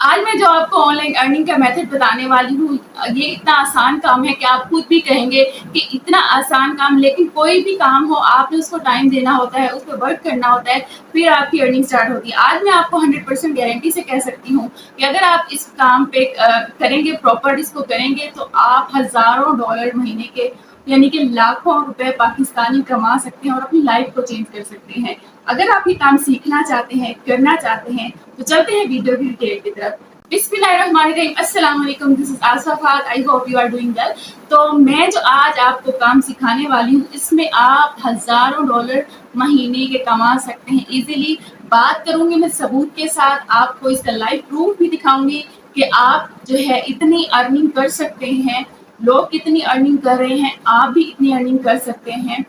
आज मैं जो आपको ऑनलाइन अर्निंग का मेथड बताने वाली हूँ, ये इतना आसान काम है कि आप खुद भी कहेंगे कि इतना आसान काम। लेकिन कोई भी काम हो, आपने उसको टाइम देना होता है, उस पर वर्क करना होता है, फिर आपकी अर्निंग स्टार्ट होती है। आज मैं आपको 100% गारंटी से कह सकती हूँ कि अगर आप इस काम पे करेंगे, प्रॉपर इसको करेंगे, तो आप हज़ारों डॉलर महीने के यानी कि लाखों रुपए पाकिस्तानी कमा सकते हैं और अपनी लाइफ को चेंज कर सकते हैं। अगर आप ये काम सीखना चाहते हैं, करना चाहते हैं, तो चलते हैं वीडियो की डिटेल की तरफ। बिस्मिल्लाहिर्रहमानिर्रहीम, अस्सलाम वालेकुम, this is Asfa Fad, I hope you are doing well. तो मैं जो आज आपको काम सिखाने वाली हूँ, इसमें आप हज़ारों डॉलर महीने के कमा सकते हैं इजीली। बात करूंगी मैं सबूत के साथ, आपको इसका लाइव प्रूफ भी दिखाऊंगी कि आप जो है इतनी अर्निंग कर सकते हैं। लोग कितनी अर्निंग कर रहे हैं, आप भी इतनी अर्निंग कर सकते हैं।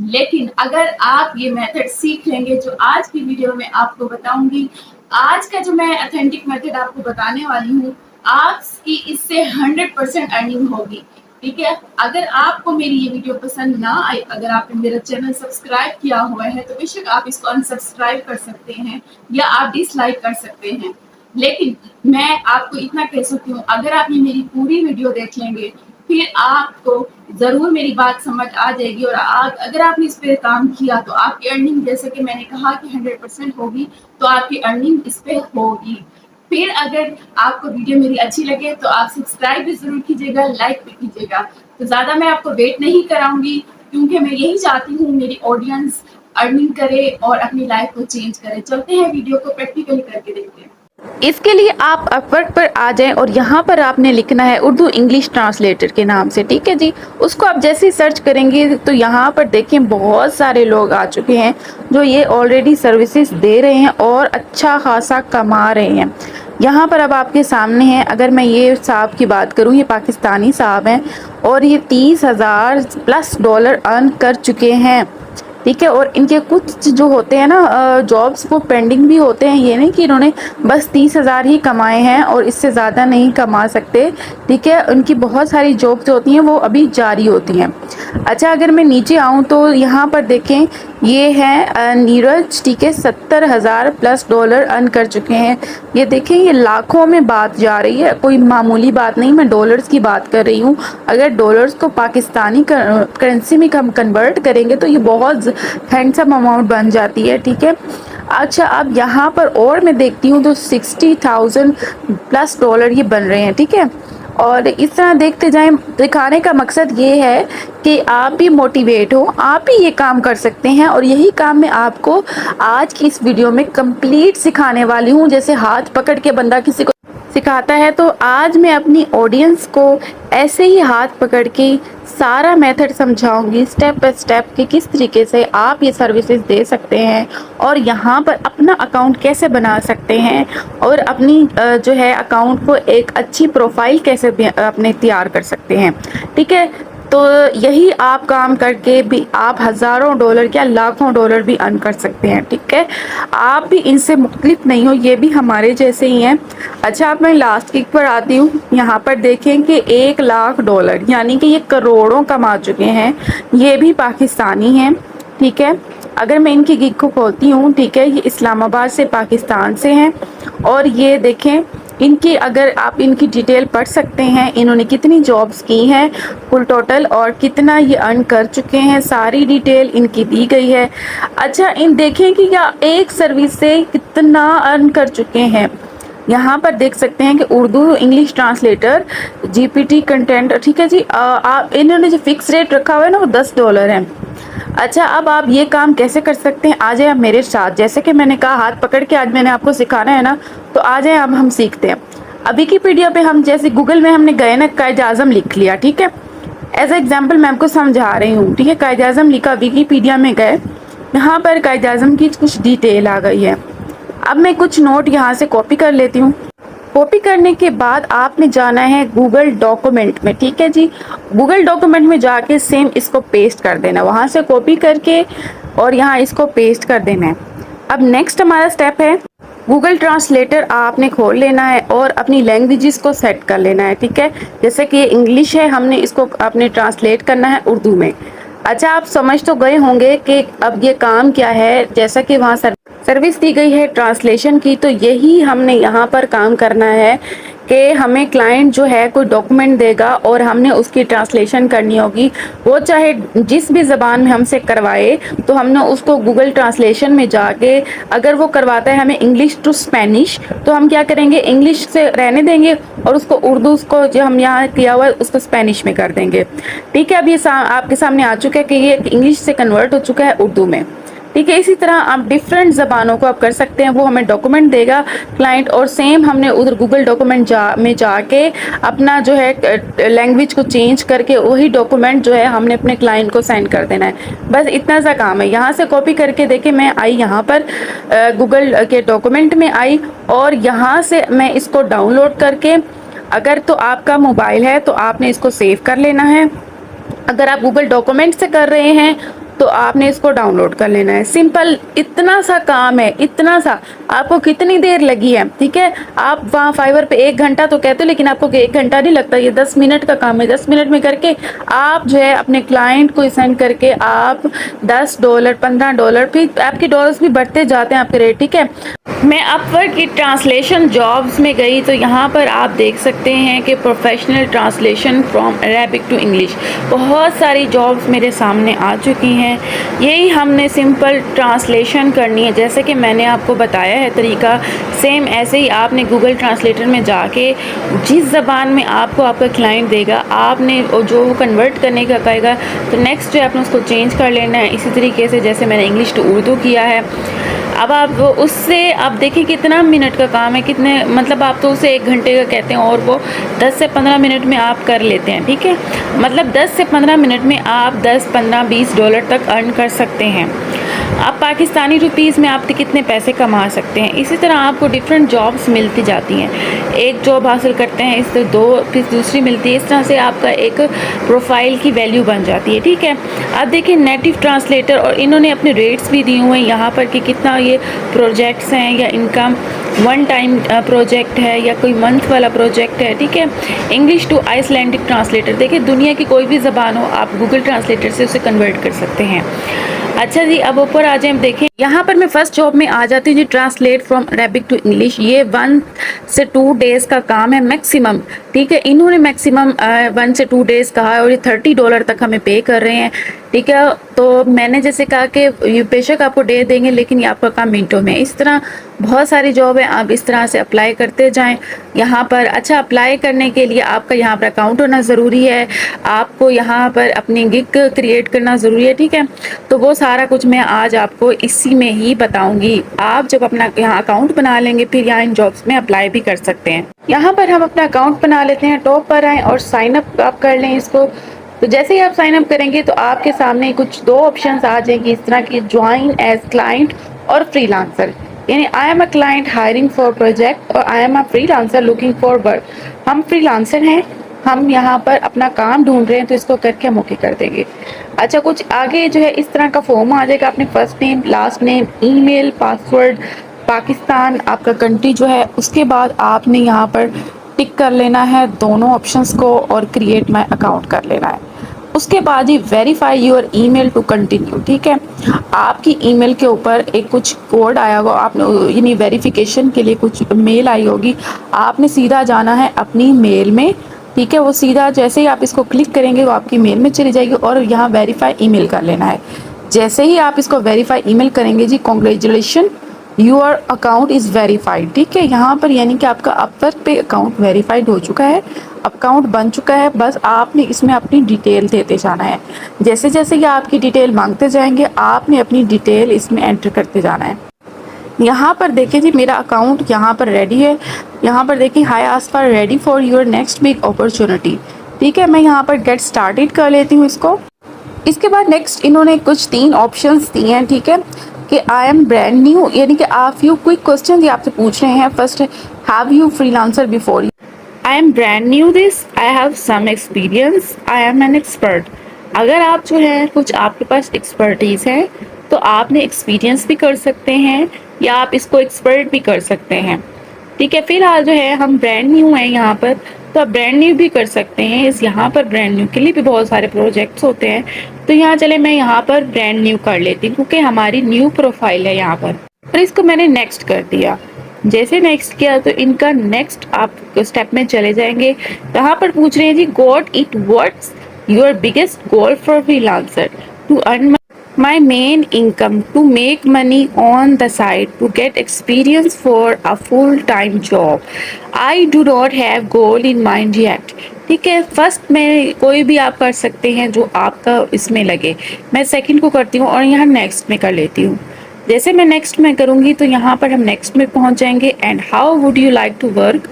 लेकिन अगर आप ये मेथड सीख लेंगे जो आज की वीडियो में आपको बताऊंगी, आज का जो मैं ऑथेंटिक मेथड आपको बताने वाली हूँ, आपकी इससे 100% अर्निंग होगी। ठीक है, अगर आपको मेरी ये वीडियो पसंद ना आए, अगर आपने मेरा चैनल सब्सक्राइब किया हुआ है, तो बेशक आप इसको अनसब्सक्राइब कर सकते हैं या आप डिसलाइक कर सकते हैं। लेकिन मैं आपको इतना कह सकती हूँ, अगर आपने मेरी पूरी वीडियो देख लेंगे, फिर आपको ज़रूर मेरी बात समझ आ जाएगी। और अगर आपने इस पे काम किया, तो आपकी अर्निंग, जैसे कि मैंने कहा कि 100% होगी, तो आपकी अर्निंग इस पे होगी। फिर अगर आपको वीडियो मेरी अच्छी लगे, तो आप सब्सक्राइब भी ज़रूर कीजिएगा, लाइक भी कीजिएगा। तो ज़्यादा मैं आपको वेट नहीं कराऊंगी, क्योंकि मैं यही चाहती हूँ मेरी ऑडियंस अर्निंग करे और अपनी लाइफ को चेंज करे। चलते हैं वीडियो को प्रैक्टिकली करके देखते हैं। इसके लिए आप अपवर्क पर आ जाएं और यहाँ पर आपने लिखना है उर्दू इंग्लिश ट्रांसलेटर के नाम से। ठीक है जी, उसको आप जैसे ही सर्च करेंगे तो यहाँ पर देखें बहुत सारे लोग आ चुके हैं जो ये ऑलरेडी सर्विसेज दे रहे हैं और अच्छा खासा कमा रहे हैं। यहाँ पर अब आपके सामने है, अगर मैं ये साहब की बात करूँ, ये पाकिस्तानी साहब हैं और ये 30,000 प्लस डॉलर अर्न कर चुके हैं। ठीक है, और इनके कुछ जो होते हैं ना जॉब्स, वो पेंडिंग भी होते हैं। ये नहीं कि इन्होंने बस 30,000 ही कमाए हैं और इससे ज़्यादा नहीं कमा सकते। ठीक है, उनकी बहुत सारी जॉब्स होती हैं, वो अभी जारी होती हैं। अच्छा, अगर मैं नीचे आऊँ तो यहाँ पर देखें, ये है नीरज। ठीक है, 70,000 प्लस डॉलर अर्न कर चुके हैं। ये देखें, ये लाखों में बात जा रही है, कोई मामूली बात नहीं। मैं डॉलर्स की बात कर रही हूँ। अगर डॉलर्स को पाकिस्तानी करेंसी में हम कन्वर्ट करेंगे तो ये बहुत हैंडसम अमाउंट बन जाती है। ठीक है, अच्छा, अब यहाँ पर और मैं देखती हूँ तो 60,000 प्लस डॉलर ये बन रहे हैं। ठीक है, और इस तरह देखते जाएं। दिखाने का मकसद ये है कि आप भी मोटिवेट हो, आप भी ये काम कर सकते हैं। और यही काम मैं आपको आज की इस वीडियो में कंप्लीट सिखाने वाली हूँ। जैसे हाथ पकड़ के बंदा किसी को सिखाता है, तो आज मैं अपनी ऑडियंस को ऐसे ही हाथ पकड़ के सारा मेथड समझाऊंगी, स्टेप बाय स्टेप, कि किस तरीके से आप ये सर्विसेज दे सकते हैं और यहाँ पर अपना अकाउंट कैसे बना सकते हैं और अपनी जो है अकाउंट को एक अच्छी प्रोफाइल कैसे अपने तैयार कर सकते हैं। ठीक है, तो यही आप काम करके भी आप हज़ारों डॉलर क्या लाखों डॉलर भी अर्न कर सकते हैं। ठीक है, आप भी इनसे मुख्तलिफ नहीं हो, ये भी हमारे जैसे ही हैं। अच्छा, अब मैं लास्ट वीक पर आती हूँ। यहाँ पर देखें कि 1 लाख डॉलर यानी कि ये करोड़ों कमा चुके हैं। ये भी पाकिस्तानी हैं। ठीक है, अगर मैं इनकी गिग को खोलती हूँ, ठीक है, ये इस्लामाबाद से, पाकिस्तान से हैं। और ये देखें, इनकी अगर आप इनकी डिटेल पढ़ सकते हैं, इन्होंने कितनी जॉब्स की हैं कुल टोटल और कितना ये अर्न कर चुके हैं, सारी डिटेल इनकी दी गई है। अच्छा, इन देखें कि या एक सर्विस से कितना अर्न कर चुके हैं। यहाँ पर देख सकते हैं कि Urdu English translator, GPT content. ठीक है जी, आप इन्होंने जो फिक्स रेट रखा हुआ है ना, वो $10 है। अच्छा, अब आप ये काम कैसे कर सकते हैं, आ जाए आप मेरे साथ। जैसे कि मैंने कहा, हाथ पकड़ के आज मैंने आपको सिखाना है ना, तो आ जाए अब हम सीखते हैं। अभी की विकिपीडिया पे हम जैसे गूगल में हमने गए ना, कायद आज़म लिख लिया। ठीक है, एज ए एग्जाम्पल मैं आपको समझा रही हूँ। ठीक है, कायद आज़म लिखा, विकिपीडिया में गए, यहाँ पर कायद आज़म की कुछ डिटेल आ गई है। अब मैं कुछ नोट यहाँ से कॉपी कर लेती हूँ। कॉपी करने के बाद आपने जाना है गूगल डॉक्यूमेंट में। ठीक है जी, गूगल डॉक्यूमेंट में जाके सेम इसको पेस्ट कर देना, वहाँ से कॉपी करके और यहाँ इसको पेस्ट कर देना है। अब नेक्स्ट हमारा स्टेप है, गूगल ट्रांसलेटर आपने खोल लेना है और अपनी लैंग्वेजेस को सेट कर लेना है। ठीक है, जैसे कि इंग्लिश है, हमने इसको अपने ट्रांसलेट करना है उर्दू में। अच्छा, आप समझ तो गए होंगे कि अब ये काम क्या है। जैसा कि वहाँ सर्विस दी गई है ट्रांसलेशन की, तो यही हमने यहाँ पर काम करना है कि हमें क्लाइंट जो है कोई डॉक्यूमेंट देगा और हमने उसकी ट्रांसलेशन करनी होगी, वो चाहे जिस भी ज़बान में हमसे करवाए, तो हमने उसको गूगल ट्रांसलेशन में जाके, अगर वो करवाता है हमें इंग्लिश टू स्पेनिश, तो हम क्या करेंगे, इंग्लिश से रहने देंगे और उसको उर्दू, उसको जो हम यहाँ किया हुआ है उसको स्पेनिश में कर देंगे। ठीक है, अब ये आपके सामने आ चुका है कि ये इंग्लिश से कन्वर्ट हो चुका है उर्दू में। ठीक है, इसी तरह आप डिफरेंट ज़बानों को आप कर सकते हैं। वो हमें डॉक्यूमेंट देगा क्लाइंट, और सेम हमने उधर गूगल डॉक्यूमेंट में जाके अपना जो है लैंग्वेज को चेंज करके वही डॉक्यूमेंट जो है हमने अपने क्लाइंट को सेंड कर देना है। बस इतना सा काम है। यहाँ से कॉपी करके देखिए, मैं आई यहाँ पर गूगल के डॉक्यूमेंट में आई, और यहाँ से मैं इसको डाउनलोड करके, अगर तो आपका मोबाइल है तो आपने इसको सेव कर लेना है, अगर आप गूगल डॉक्यूमेंट से कर रहे हैं तो आपने इसको डाउनलोड कर लेना है। सिंपल इतना सा काम है, इतना सा। आपको कितनी देर लगी है? ठीक है, आप वहाँ फाइवर पे 1 घंटा तो कहते हो, लेकिन आपको 1 घंटा नहीं लगता, ये 10 मिनट का काम है। 10 मिनट में करके आप जो है अपने क्लाइंट को सेंड करके आप $10, $15, फिर आपके डॉलर्स भी बढ़ते जाते हैं आपके रेट। ठीक है, मैं अपवर्क की ट्रांसलेशन जॉब्स में गई, तो यहाँ पर आप देख सकते हैं कि professional translation from Arabic to English, बहुत सारी जॉब्स मेरे सामने आ चुकी हैं। यही हमने सिंपल ट्रांसलेशन करनी है, जैसे कि मैंने आपको बताया है तरीका, सेम ऐसे ही आपने गूगल ट्रांसलेटर में जाके जिस ज़बान में आपको आपका क्लाइंट देगा, आपने जो कन्वर्ट करने का कहेगा, तो नेक्स्ट जो आपने उसको चेंज कर लेना है। इसी तरीके से जैसे मैंने इंग्लिश टू उर्दू किया है। अब आप उससे आप देखिए कितना मिनट का काम है, कितने मतलब आप तो उसे 1 घंटे का कहते हैं और वो 10 से 15 मिनट में आप कर लेते हैं। ठीक है, मतलब 10 से 15 मिनट में आप 10, 15, $20 तक अर्न कर सकते हैं। आप पाकिस्तानी रुपीज़ में आप कितने पैसे कमा सकते हैं। इसी तरह आपको डिफरेंट जॉब्स मिलती जाती हैं। एक जॉब हासिल करते हैं, इससे 2 फिर दूसरी मिलती है। इस तरह से आपका एक प्रोफाइल की वैल्यू बन जाती है। ठीक है, अब देखिए नेटिव ट्रांसलेटर, और इन्होंने अपने रेट्स भी दिए हुए हैं यहाँ पर कि कितना ये प्रोजेक्ट्स हैं, या इनकम 1 टाइम प्रोजेक्ट है या कोई मंथ वाला प्रोजेक्ट है। ठीक है, इंग्लिश टू आइसलैंडिक ट्रांसलेटर, देखिए दुनिया की कोई भी ज़बान हो, आप गूगल ट्रांसलेटर से उसे कन्वर्ट कर सकते हैं। अच्छा जी, अब ऊपर आ जाए, हम देखें यहाँ पर मैं फर्स्ट जॉब में आ जाती हूँ जी, translate from Arabic to English. ये 1 से 2 डेज़ का काम है मैक्सिमम। ठीक है, इन्होंने मैक्सिमम 1 से 2 डेज़ कहा है, और ये $30 तक हमें पे कर रहे हैं। ठीक है, तो मैंने जैसे कहा कि ये बेशक आपको डे देंगे, लेकिन ये आपका काम मिनटों में। इस तरह बहुत सारी जॉब है, आप इस तरह से अप्लाई करते जाएं यहाँ पर। अच्छा, अप्लाई करने के लिए आपका यहाँ पर अकाउंट होना ज़रूरी है, आपको यहाँ पर अपनी गिग क्रिएट करना ज़रूरी है। ठीक है, तो वो सारा कुछ मैं आज आपको इसी में ही बताऊंगी। आप जब अपना यहाँ अकाउंट बना लेंगे, फिर यहाँ इन जॉब्स में अप्लाई भी कर सकते हैं। यहाँ पर हम अपना अकाउंट बना लेते हैं, टॉप पर आएँ और साइन अप आप कर लें इसको। तो जैसे ही आप साइन अप करेंगे तो आपके सामने कुछ 2 ऑप्शंस आ जाएंगी इस तरह की, ज्वाइन एज क्लाइंट और फ्रीलांसर। यानी I am a client hiring for project, और I am a freelancer looking for work. हम फ्रीलांसर हैं, हम यहाँ पर अपना काम ढूंढ रहे हैं, तो इसको करके हम ओके कर देंगे। अच्छा, कुछ आगे जो है इस तरह का फॉर्म आ जाएगा, अपने first name, last name, email, password, Pakistan आपका कंट्री जो है, उसके बाद आपने यहाँ पर टिक कर लेना है दोनों ऑप्शंस को और क्रिएट माय अकाउंट कर लेना है। उसके बाद ही verify your email to continue. ठीक है, आपकी ईमेल के ऊपर एक कुछ कोड आया होगा, आपने यानी वेरिफिकेशन के लिए कुछ मेल आई होगी, आपने सीधा जाना है अपनी मेल में। ठीक है, वो सीधा जैसे ही आप इसको क्लिक करेंगे वो आपकी मेल में चली जाएगी, और यहाँ वेरीफाई ईमेल कर लेना है। जैसे ही आप इसको वेरीफाई ईमेल करेंगे जी, congratulation your account is verified. ठीक है, यहाँ पर यानी कि आपका अपवर्क पे अकाउंट वेरीफाइड हो चुका है, अकाउंट बन चुका है। बस आपने इसमें अपनी डिटेल देते जाना है। जैसे जैसे ये आपकी डिटेल मांगते जाएंगे, आपने अपनी डिटेल इसमें एंटर करते जाना है। यहाँ पर देखिए जी, मेरा अकाउंट यहाँ पर रेडी है। यहाँ पर देखिए high ask for ready for your next big opportunity. ठीक है, मैं यहाँ पर गेट स्टार्टेड कर लेती हूँ इसको। इसके बाद नेक्स्ट इन्होंने कुछ 3 ऑप्शंस दिए हैं। ठीक है, कि आई एम ब्रांड न्यू, यानी कि आप यू क्विक क्वेश्चन ये आपसे पूछ रहे हैं। First, have you freelancer before? I am brand new this, I have some experience, I am an expert. अगर आप जो है कुछ आपके पास एक्सपर्टीज़ है, तो आपने एक्सपीरियंस भी कर सकते हैं, या आप इसको एक्सपर्ट भी कर सकते हैं। ठीक है, फिलहाल जो है हम ब्रांड न्यू हैं यहाँ पर, तो आप ब्रांड न्यू भी कर सकते हैं। इस यहाँ पर ब्रांड न्यू के लिए भी बहुत सारे प्रोजेक्ट्स होते हैं, तो यहाँ चले मैं यहाँ पर ब्रांड न्यू कर लेती हूँ, क्योंकि हमारी न्यू प्रोफाइल है यहाँ पर। और इसको मैंने नेक्स्ट कर दिया। जैसे नेक्स्ट किया तो इनका नेक्स्ट आप स्टेप में चले जाएंगे। यहाँ पर पूछ रहे हैं जी got it what's your biggest goal for freelancer to earn my main income, to make money on the side, to get experience for a full-time job. I do not have goal in mind yet. ठीक है, first में कोई भी आप कर सकते हैं जो आपका इसमें लगे। मैं सेकंड को करती हूँ और यहाँ नेक्स्ट में कर लेती हूँ। जैसे मैं नेक्स्ट में करूँगी तो यहाँ पर हम नेक्स्ट में पहुँच जाएंगे। And how would you like to work,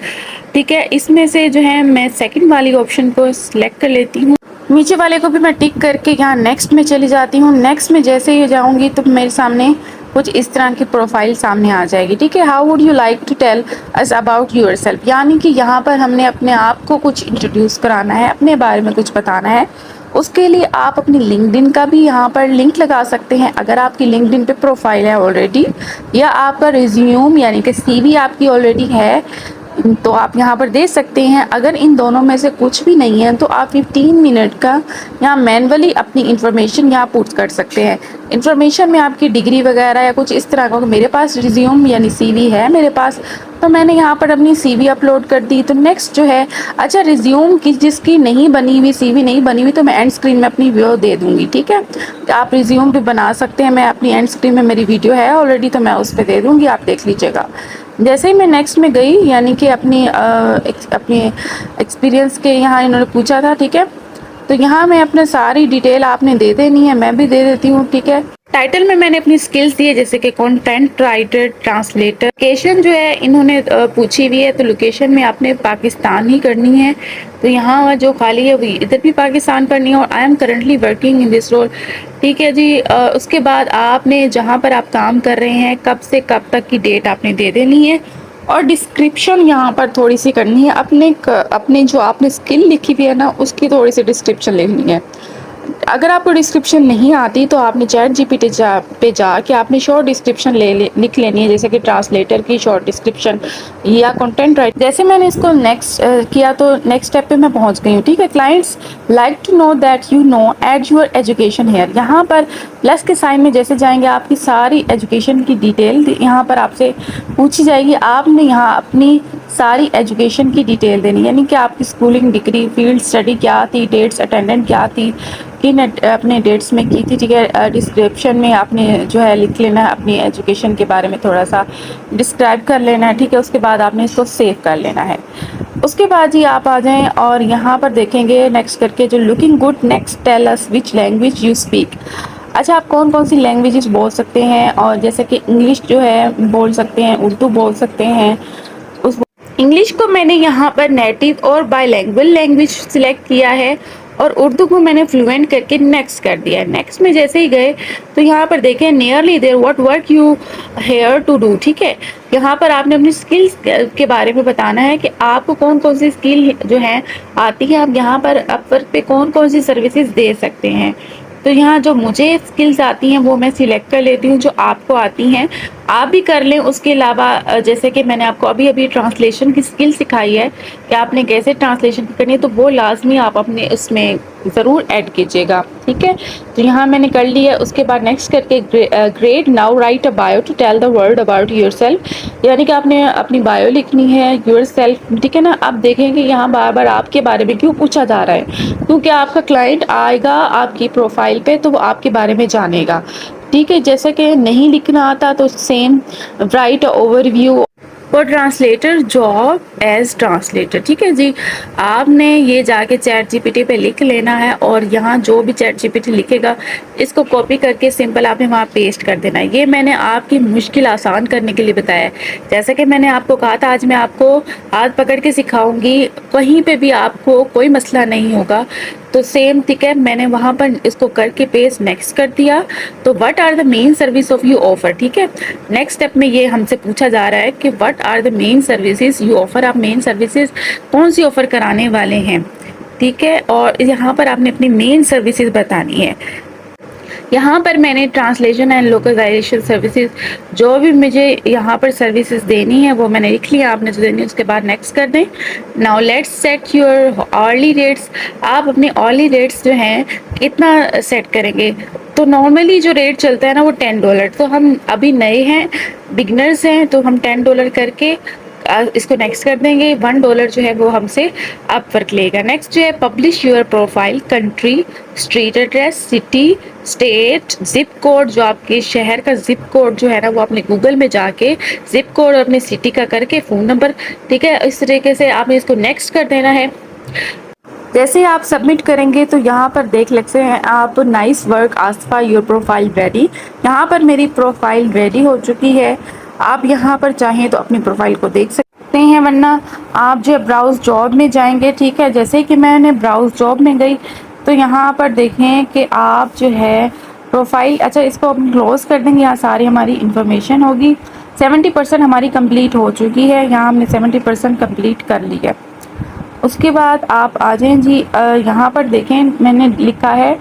ठीक है, इसमें से जो है मैं सेकंड वाली ऑप्शन को सिलेक्ट कर लेती हूँ। नीचे वाले को भी मैं टिक करके यहाँ नेक्स्ट में चली जाती हूँ। नेक्स्ट में जैसे ही जाऊँगी तो मेरे सामने कुछ इस तरह की प्रोफाइल सामने आ जाएगी। ठीक है, how would you like to tell us about yourself, यानी कि यहाँ पर हमने अपने आप को कुछ इंट्रोड्यूस कराना है, अपने बारे में कुछ बताना है। उसके लिए आप अपनी लिंक्डइन का भी यहाँ पर लिंक लगा सकते हैं अगर आपकी लिंक्डइन पे प्रोफाइल है ऑलरेडी, या आपका रिज्यूम यानी कि सीवी आपकी ऑलरेडी है तो आप यहाँ पर दे सकते हैं। अगर इन दोनों में से कुछ भी नहीं है तो आप 15 मिनट का यहाँ मैनुअली अपनी इन्फॉर्मेशन यहाँ पुट कर सकते हैं। इन्फॉर्मेशन में आपकी डिग्री वगैरह या कुछ इस तरह का, मेरे पास रिज्यूम यानी सीवी है मेरे पास, तो मैंने यहाँ पर अपनी सीवी अपलोड कर दी। तो नेक्स्ट जो है, अच्छा रिज्यूम की जिसकी नहीं बनी हुई, सीवी नहीं बनी हुई, तो मैं एंड स्क्रीन में अपनी वीडियो दे दूँगी। ठीक है, आप रिज्यूम भी बना सकते हैं, मैं अपनी एंड स्क्रीन में मेरी वीडियो है ऑलरेडी तो मैं उस पर दे दूँगी, आप देख लीजिएगा। जैसे ही मैं नेक्स्ट में गई यानी कि अपनी एक्सपीरियंस के यहाँ इन्होंने पूछा था। ठीक है, तो यहाँ मैं अपने सारी डिटेल आपने दे देनी है, मैं भी दे देती हूँ। ठीक है, टाइटल में मैंने अपनी स्किल्स दी है जैसे कि कंटेंट राइटर, ट्रांसलेटर। लोकेशन जो है इन्होंने पूछी हुई है, तो लोकेशन में आपने पाकिस्तान ही करनी है, तो यहाँ जो खाली है वो इधर भी पाकिस्तान करनी है। और I am currently working in this role. ठीक है जी, उसके बाद आपने जहाँ पर आप काम कर रहे हैं कब से कब तक की डेट आपने दे देनी है। और डिस्क्रिप्शन यहाँ पर थोड़ी सी करनी है, अपने जो आपने स्किल लिखी हुई है ना उसकी थोड़ी सी डिस्क्रिप्शन लिखनी है। अगर आपको डिस्क्रिप्शन नहीं आती तो आपने चैट जीपीटी पे जाके आपने शॉर्ट डिस्क्रिप्शन लिख लेनी है, जैसे कि ट्रांसलेटर की शॉर्ट डिस्क्रिप्शन या कंटेंट राइटर। जैसे मैंने इसको नेक्स्ट किया तो नेक्स्ट स्टेप पे मैं पहुंच गई हूँ। ठीक है, clients like to know that you know add your education here. यहाँ पर प्लस के साइन में जैसे जाएंगे आपकी सारी एजुकेशन की डिटेल यहाँ पर आपसे पूछी जाएगी। आपने यहाँ अपनी सारी एजुकेशन की डिटेल देनी, यानी कि आपकी स्कूलिंग, डिग्री, फील्ड स्टडी क्या थी, डेट्स अटेंडेंट क्या थी, किन अपने डेट्स में की थी। ठीक है, डिस्क्रिप्शन में आपने जो है लिख लेना है अपनी एजुकेशन के बारे में, थोड़ा सा डिस्क्राइब कर लेना है। ठीक है, उसके बाद आपने इसको सेव कर लेना है। उसके बाद ही आप आ जाएं और यहाँ पर देखेंगे नेक्स्ट करके जो looking good, next tell us which language you speak. अच्छा, आप कौन कौन सी लैंग्वेजेस बोल सकते हैं, और जैसे कि इंग्लिश जो है बोल सकते हैं, उर्दू बोल सकते हैं। उस इंग्लिश को मैंने यहाँ पर नेटिव और बाईलैंग्वेज लैंग्वेज सिलेक्ट किया है, और उर्दू को मैंने फ्लुएंट करके नेक्स्ट कर दिया है। नेक्स्ट में जैसे ही गए तो यहाँ पर देखें nearly there what work you here to do. ठीक है, यहाँ पर आपने अपनी स्किल्स के बारे में बताना है कि आपको कौन कौन सी स्किल जो है आती है, आप यहाँ पर अपवर्क पे कौन कौन सी सर्विसेज दे सकते हैं। तो यहाँ जो मुझे स्किल्स आती हैं वो मैं सिलेक्ट कर लेती हूँ, जो आपको आती हैं आप भी कर लें। उसके अलावा जैसे कि मैंने आपको अभी अभी ट्रांसलेशन की स्किल सिखाई है कि आपने कैसे ट्रांसलेशन करनी है, तो वो लाजमी आप अपने उसमें ज़रूर ऐड कीजिएगा। ठीक है, तो यहाँ मैंने कर लिया है। उसके बाद नेक्स्ट करके great now write a bio to tell the world about yourself, यानी कि आपने अपनी बायो लिखनी है योरसेल्फ। ठीक है ना, आप देखेंगे यहाँ बार बार आपके बारे में क्यों पूछा जा रहा है, क्योंकि आपका क्लाइंट आएगा आपकी प्रोफाइल पे तो वो आपके बारे में जानेगा। ठीक है, जैसे कि नहीं लिखना आता तो same write overview for translator job as translator. ठीक है जी, आपने ये जाके चैट जीपीटी पे लिख लेना है, और यहाँ जो भी चैट जीपीटी लिखेगा इसको कॉपी करके सिंपल आपने वहाँ पेस्ट कर देना है। ये मैंने आपकी मुश्किल आसान करने के लिए बताया है। जैसे कि मैंने आपको कहा था आज मैं आपको हाथ पकड़ के सिखाऊंगी, कहीं पे भी आपको कोई मसला नहीं होगा। तो सेम ठीक है, मैंने वहाँ पर इसको करके पेस्ट नेक्स्ट कर दिया। तो what are the main service of you offer. ठीक है, नेक्स्ट स्टेप में ये हमसे पूछा जा रहा है कि what are the main services you offer, आप मेन सर्विसेज कौन सी ऑफर कराने वाले हैं। ठीक है, और यहाँ पर आपने अपनी मेन सर्विसेज बतानी है। यहाँ पर मैंने ट्रांसलेशन एंड लोकलाइजेशन सर्विसेज जो भी मुझे यहाँ पर सर्विसेज देनी है वो मैंने लिख लिया, आपने जो देनी है उसके बाद नेक्स्ट कर दें। Now let's set your hourly rates. आप अपने ऑर्ली रेट्स जो हैं कितना सेट करेंगे, तो नॉर्मली जो रेट चलता है ना वो $10, तो हम अभी नए हैं, बिगनर्स हैं, तो हम $10 करके इसको नेक्स्ट कर देंगे। $1 जो है वो हमसे अपवर्क लेगा। नेक्स्ट जो है publish your profile, country, street address, city, state, zip code, जो आपके शहर का जिप कोड जो है ना वो आपने गूगल में जाके जिप कोड अपने सिटी का करके फ़ोन नंबर, ठीक है, इस तरीके से आपने इसको नेक्स्ट कर देना है। जैसे ही आप सबमिट करेंगे तो यहाँ पर देख सकते हैं आप, nice work Asfa, your profile ready. यहाँ पर मेरी प्रोफाइल रेडी हो चुकी है। आप यहाँ पर चाहें तो अपनी प्रोफाइल को देख सकते हैं, वरना आप जो ब्राउज जॉब में जाएंगे, ठीक है। जैसे कि मैंने ब्राउज जॉब में गई तो यहाँ पर देखें कि आप जो है प्रोफाइल, अच्छा इसको हम क्लोज कर देंगे। यहाँ सारी हमारी इंफॉर्मेशन होगी। 70% हमारी कंप्लीट हो चुकी है। यहाँ हमने 70% कंप्लीट कर ली है। उसके बाद आप आ जाएं जी, यहाँ पर देखें मैंने लिखा है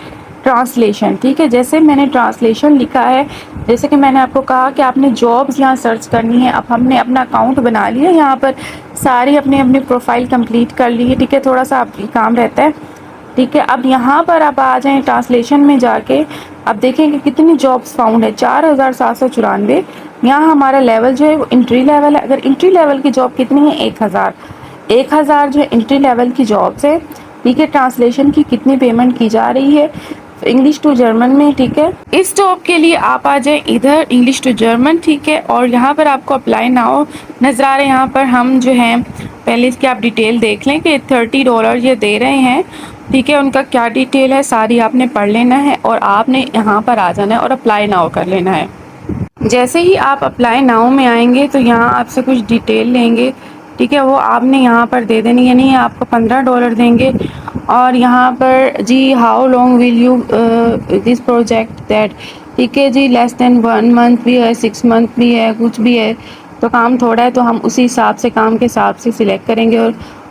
ट्रांसलेशन, ठीक है। जैसे मैंने ट्रांसलेशन लिखा है, जैसे कि मैंने आपको कहा कि आपने जॉब्स यहाँ सर्च करनी है। अब हमने अपना अकाउंट बना लिया, यहाँ पर सारी अपनी अपनी प्रोफाइल कंप्लीट कर ली है, ठीक है। थोड़ा सा आपकी काम रहता है, ठीक है। अब यहाँ पर आप आ जाएं ट्रांसलेशन में जाके, अब देखें कि कितनी जॉब्स फाउंड है, 4794। यहाँ हमारा लेवल जो है वो इंट्री लेवल है। अगर इंट्री लेवल की जॉब कितनी है, 1000 जो है इंट्री लेवल की जॉब्स है, ठीक है। ट्रांसलेशन की कितनी पेमेंट की जा रही है इंग्लिश टू जर्मन में, ठीक है। इस जॉब के लिए आप आ जाए इधर इंग्लिश टू जर्मन, ठीक है। और यहाँ पर आपको अप्लाई नाउ नज़र आ रहे हैं। यहाँ पर हम जो है पहले इसकी आप डिटेल देख लें कि $30 ये दे रहे हैं, ठीक है। उनका क्या डिटेल है सारी आपने पढ़ लेना है और आपने यहाँ पर आ जाना है और अप्लाई नाउ कर लेना है। जैसे ही आप अप्लाई नाउ में आएंगे तो यहाँ आपसे कुछ डिटेल लेंगे, ठीक है। वो आपने यहाँ पर दे देनी, यानी आपको $15 देंगे। और यहाँ पर जी how long will you this project that, ठीक है जी। लेस देन 1 मंथ भी है, 6 मंथ भी है, कुछ भी है। तो काम थोड़ा है तो हम उसी हिसाब से काम के हिसाब से सिलेक्ट करेंगे।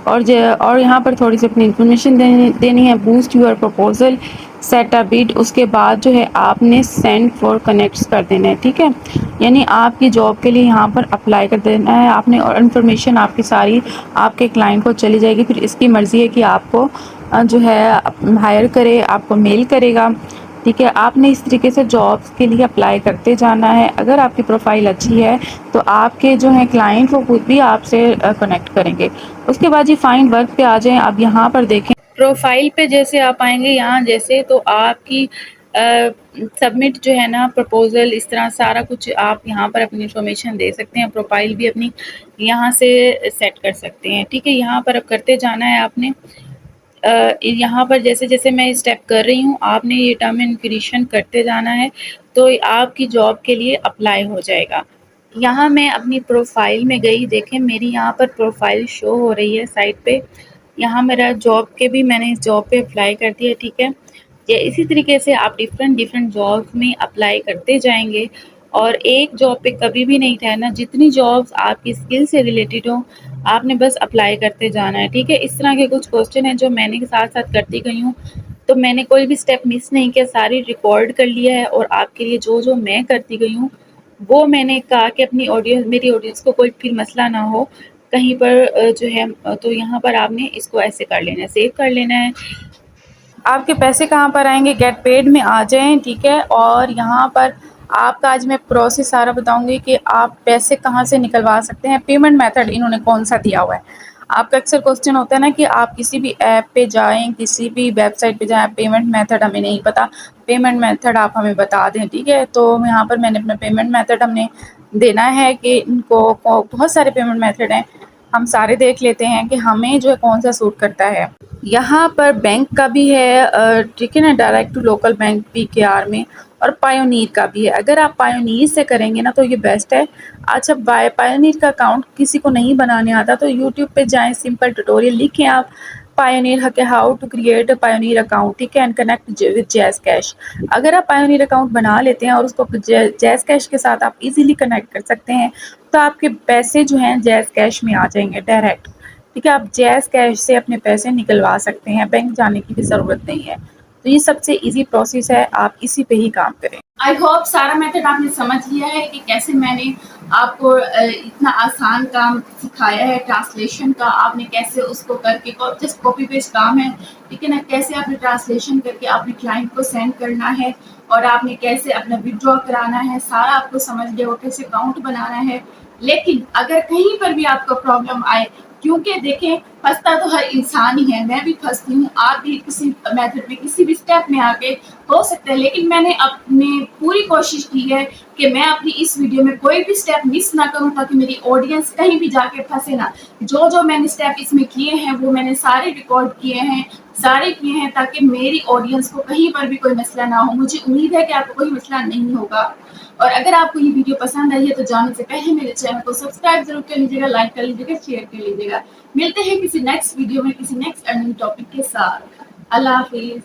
और यहाँ पर थोड़ी सी अपनी इंफॉर्मेशन देनी है। Boost your proposal, set a bid, उसके बाद जो है आपने सेंड फॉर कनेक्ट्स कर देना है, ठीक है। यानी आपकी जॉब के लिए यहाँ पर अप्लाई कर देना है आपने, और इन्फॉर्मेशन आपकी सारी आपके क्लाइंट को चली जाएगी। फिर इसकी मर्ज़ी है कि आपको जो है हायर करे, आपको मेल करेगा, ठीक है। आपने इस तरीके से जॉब्स के लिए अप्लाई करते जाना है। अगर आपकी प्रोफाइल अच्छी है तो आपके जो है क्लाइंट वो खुद भी आपसे कनेक्ट करेंगे। उसके बाद जी फाइंड वर्क पे आ जाएं। अब यहाँ पर देखें प्रोफाइल पे जैसे आप आएंगे यहाँ जैसे, तो आपकी सबमिट जो है ना प्रपोजल, इस तरह सारा कुछ आप यहाँ पर अपनी इंफॉर्मेशन दे सकते हैं। प्रोफाइल भी अपनी यहाँ से सेट कर सकते हैं, ठीक है। यहाँ पर अब करते जाना है आपने। यहाँ पर जैसे जैसे मैं स्टेप कर रही हूँ आपने ये टर्म एंड कंडीशन करते जाना है, तो आपकी जॉब के लिए अप्लाई हो जाएगा। यहाँ मैं अपनी प्रोफाइल में गई, देखें मेरी यहाँ पर प्रोफाइल शो हो रही है साइड पे। यहाँ मेरा जॉब के भी मैंने इस जॉब पे अप्लाई कर दिया, ठीक है। ये इसी तरीके से आप डिफरेंट जॉब्स में अप्लाई करते जाएंगे और एक जॉब पे कभी भी नहीं ठहरना। जितनी जॉब्स आपकी स्किल से रिलेटेड हो आपने बस अप्लाई करते जाना है, ठीक है। इस तरह के कुछ क्वेश्चन हैं जो मैंने साथ साथ करती गई हूँ, तो मैंने कोई भी स्टेप मिस नहीं किया, सारी रिकॉर्ड कर लिया है। और आपके लिए जो जो मैं करती गई हूँ वो मैंने कहा कि अपनी ऑडियंस, मेरी ऑडियंस को कोई फिर मसला ना हो कहीं पर जो है। तो यहाँ पर आपने इसको ऐसे कर लेना है, सेव कर लेना है। आपके पैसे कहाँ पर आएंगे, गेट पेड में आ जाएं, ठीक है। और यहाँ पर आपका आज मैं प्रोसेस सारा बताऊंगी कि आप पैसे कहाँ से निकलवा सकते हैं। पेमेंट मेथड इन्होंने कौन सा दिया हुआ है। आपका अक्सर क्वेश्चन होता है ना कि आप किसी भी ऐप पे जाएं, किसी भी वेबसाइट पे जाएं, पेमेंट मेथड हमें नहीं पता, पेमेंट मेथड आप हमें बता दें, ठीक है। तो यहाँ पर मैंने अपना पेमेंट मेथड हमने देना है कि इनको बहुत सारे पेमेंट मेथड हैं, हम सारे देख लेते हैं कि हमें जो है कौन सा सूट करता है। यहाँ पर बैंक का भी है, ठीक है ना, direct to local bank PKR में, और पायोनीर का भी है। अगर आप पायोनीर से करेंगे ना तो ये बेस्ट है। अच्छा पायोनीर का अकाउंट किसी को नहीं बनाने आता तो यूट्यूब पे जाएं, सिंपल ट्यूटोरियल लिखें आप पायोनीर के how to create a Payoneer account, ठीक है, and connect with JazzCash. अगर आप पायोनीर अकाउंट बना लेते हैं और उसको जैज़ कैश के साथ आप इजीली कनेक्ट कर सकते हैं तो आपके पैसे जो हैं जैज़ कैश में आ जाएंगे डायरेक्ट, ठीक है। आप जैज़ कैश से अपने पैसे निकलवा सकते हैं, बैंक जाने की भी ज़रूरत नहीं है। तो ये सबसे ईजी प्रोसेस है, आप इसी पे ही काम करें। आई होप सारा मेथड आपने समझ लिया है कि कैसे मैंने आपको इतना आसान काम सिखाया है ट्रांसलेशन का। आपने कैसे उसको करके जस्ट कॉपी पेस्ट काम है, ठीक है ना, कैसे आपने ट्रांसलेशन करके अपने क्लाइंट को सेंड करना है और आपने कैसे अपना विड्रॉ कराना है, सारा आपको समझ लिया हो, कैसे अकाउंट बनाना है। लेकिन अगर कहीं पर भी आपको प्रॉब्लम आए, क्योंकि देखें फंसता तो हर इंसान ही है, मैं भी फंसती हूँ, आप भी किसी मेथड में किसी भी स्टेप में आके हो सकता है, लेकिन मैंने अपनी पूरी कोशिश की है कि मैं अपनी इस वीडियो में कोई भी स्टेप मिस ना करूं ताकि मेरी ऑडियंस कहीं भी जाके फंसे ना। जो जो मैंने स्टेप इसमें किए हैं वो मैंने सारे रिकॉर्ड किए हैं, सारे किए हैं ताकि मेरी ऑडियंस को कहीं पर भी कोई मसला ना हो। मुझे उम्मीद है कि आपको कोई मसला नहीं होगा। और अगर आपको ये वीडियो पसंद आई है तो जाने से पहले मेरे चैनल को सब्सक्राइब जरूर कर लीजिएगा, लाइक कर लीजिएगा, शेयर कर लीजिएगा। मिलते हैं किसी नेक्स्ट वीडियो में किसी नेक्स्ट अर्निंग टॉपिक के साथ। अल्लाह हाफिज।